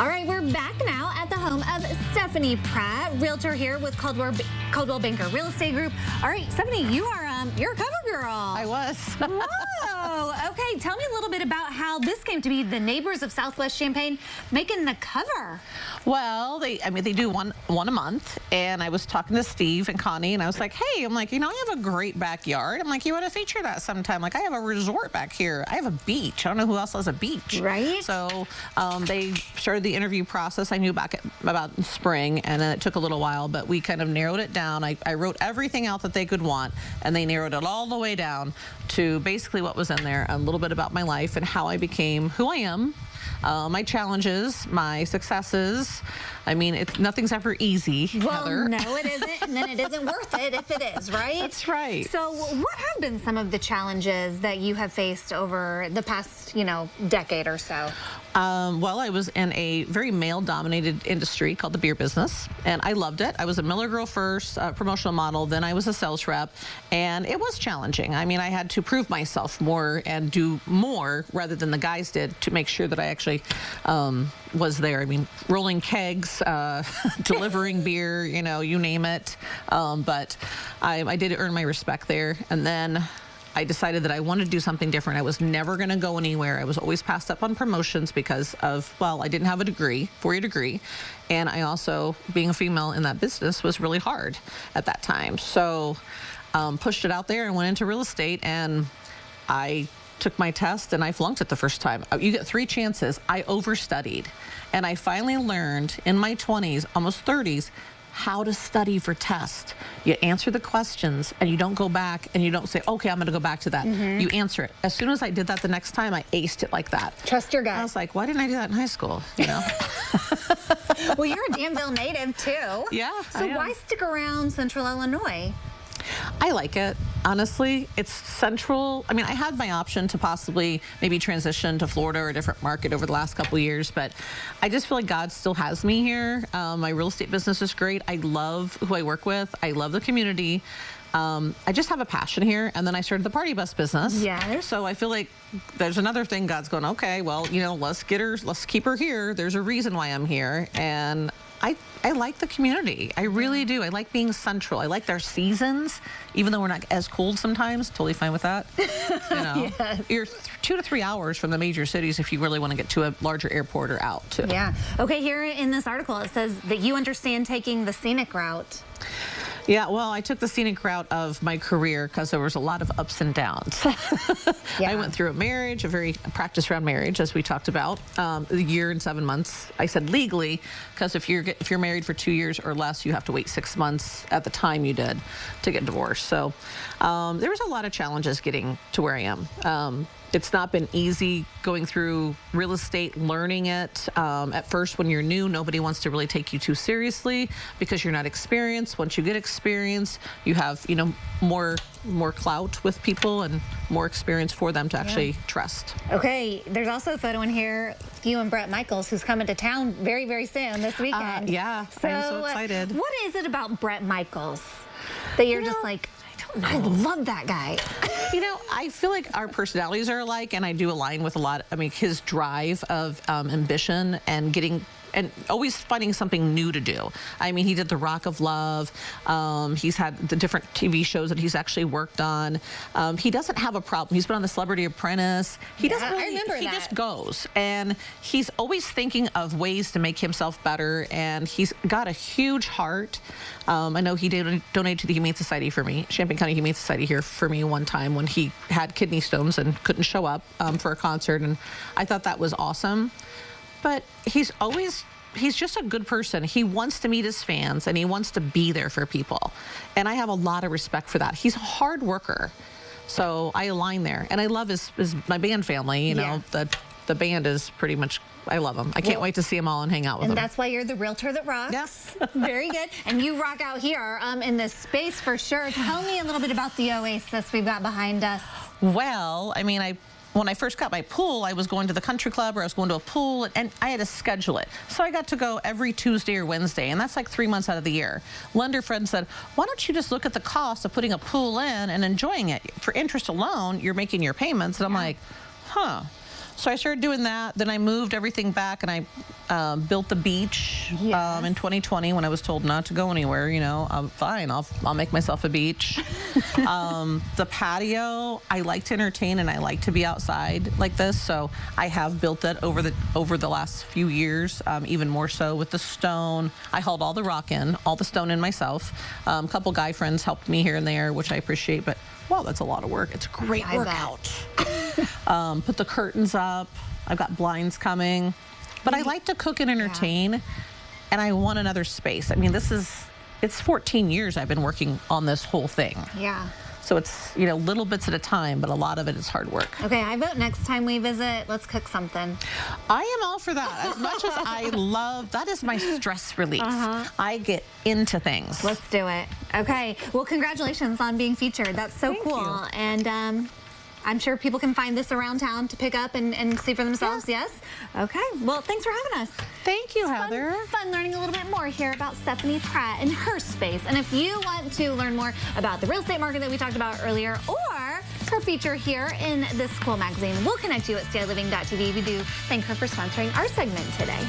All right, we're back now at the home of Stefanie Pratt, realtor here with Coldwell Banker Real Estate Group. All right, Stefanie, you're a cover girl. I was. Whoa. Okay, tell me a little bit about how this came to be. The neighbors of Southwest Champaign making the cover. Well, they do one a month, and I was talking to Steve and Connie, and I was like, hey, I have a great backyard. I'm like, you want to feature that sometime? Like, I have a resort back here. I have a beach. I don't know who else has a beach. Right. So they started the interview process. I knew back about spring, and then it took a little while, but we kind of narrowed it down. I wrote everything out that they could want, and they narrowed it all the way down to basically what was in there, a little bit about my life and how I became who I am. My challenges, my successes. I mean, nothing's ever easy, well, Heather. No, it isn't, and then it isn't worth it if it is, right? That's right. So what have been some of the challenges that you have faced over the past, decade or so? Well, I was in a very male-dominated industry called the beer business, and I loved it. I was a Miller Girl first, promotional model, then I was a sales rep, and it was challenging. I mean, I had to prove myself more and do more rather than the guys did to make sure that I actually was there. I mean, rolling kegs, delivering beer, you name it. But I did earn my respect there, and then I decided that I wanted to do something different. I was never going to go anywhere. I was always passed up on promotions because of, well, I didn't have a degree, four-year degree. And I also, being a female in that business, was really hard at that time. So pushed it out there and went into real estate, and I took my test and I flunked it the first time. You get 3 chances. I overstudied. And I finally learned in my 20s, almost 30s, how to study for tests. You answer the questions and you don't go back and you don't say, okay, I'm gonna go back to that. You answer it. As soon as I did that the next time, I aced it like that. Trust your gut. I was like, why didn't I do that in high school? Well, you're a Danville native too. Yeah. So why stick around Central Illinois? I like it. Honestly, it's central. I mean, I had my option to possibly maybe transition to Florida or a different market over the last couple of years, but I just feel like God still has me here. My real estate business is great. I love who I work with. I love the community. I just have a passion here, and then I started the party bus business. Yes. So I feel like there's another thing God's going, okay, well, let's keep her here. There's a reason why I'm here, and I like the community. I really do. I like being central. I like their seasons, even though we're not as cold sometimes. Totally fine with that. Yes. You're 2 to 3 hours from the major cities if you really want to get to a larger airport or out too. Yeah. Okay, here in this article, it says that you understand taking the scenic route. Yeah, well, I took the scenic route of my career because there was a lot of ups and downs. Yeah. I went through a marriage, a practice round marriage, as we talked about, a year and 7 months. I said legally, because if you're married for 2 years or less, you have to wait 6 months at the time you did to get divorced. So there was a lot of challenges getting to where I am. It's not been easy going through real estate, learning it. At first, when you're new, nobody wants to really take you too seriously because you're not experienced. Once you get experience, you have, more clout with people and more experience for them to actually trust. Okay, there's also a photo in here, you and Brett Michaels, who's coming to town very, very soon this weekend. Yeah, I'm so excited. What is it about Brett Michaels that you're just like, I love that guy? I feel like our personalities are alike, and I do align with a lot. I mean, his drive of ambition and always finding something new to do. I mean, he did The Rock of Love. He's had the different TV shows that he's actually worked on. He doesn't have a problem. He's been on The Celebrity Apprentice. He doesn't really, I remember that. He just goes, and he's always thinking of ways to make himself better, and he's got a huge heart. I know he donated to the Humane Society for me, Champaign County Humane Society here for me one time when he had kidney stones and couldn't show up for a concert, and I thought that was awesome. But he's just a good person. He wants to meet his fans, and he wants to be there for people. And I have a lot of respect for that. He's a hard worker. So I align there. And I love my band family. The band is pretty much, I love them. I can't wait to see them all and hang out with them. And that's why you're the realtor that rocks. Yes. Very good. And you rock out here in this space for sure. Tell me a little bit about the oasis we've got behind us. Well, I mean, when I first got my pool, I was going to the country club or I was going to a pool, and I had to schedule it. So I got to go every Tuesday or Wednesday, and that's like 3 months out of the year. Lender friend said, why don't you just look at the cost of putting a pool in and enjoying it? For interest alone, you're making your payments. And I'm like, huh. So I started doing that. Then I moved everything back, and I built the beach in 2020 when I was told not to go anywhere. You know, fine, I'll make myself a beach. The patio, I like to entertain and I like to be outside like this, so I have built that over the last few years, even more so with the stone. I hauled all the rock in, all the stone in myself. A couple guy friends helped me here and there, which I appreciate, but wow, that's a lot of work. It's a great workout. Put the curtains up. I've got blinds coming. But I like to cook and entertain, and I want another space. I mean, it's 14 years I've been working on this whole thing. Yeah. So it's, you know, little bits at a time, but a lot of it is hard work. Okay, I vote next time we visit, let's cook something. I am all for that. As much as I love, that is my stress release. I get into things. Let's do it. Okay, well, congratulations on being featured. That's so Thank cool. you. And I'm sure people can find this around town to pick up and see for themselves, yes? Okay, well, thanks for having us. Thank you, Heather. Fun learning a little bit more here about Stefanie Pratt and her space. And if you want to learn more about the real estate market that we talked about earlier, or her feature here in this cool magazine, we'll connect you at ciLivin.tv. We do thank her for sponsoring our segment today.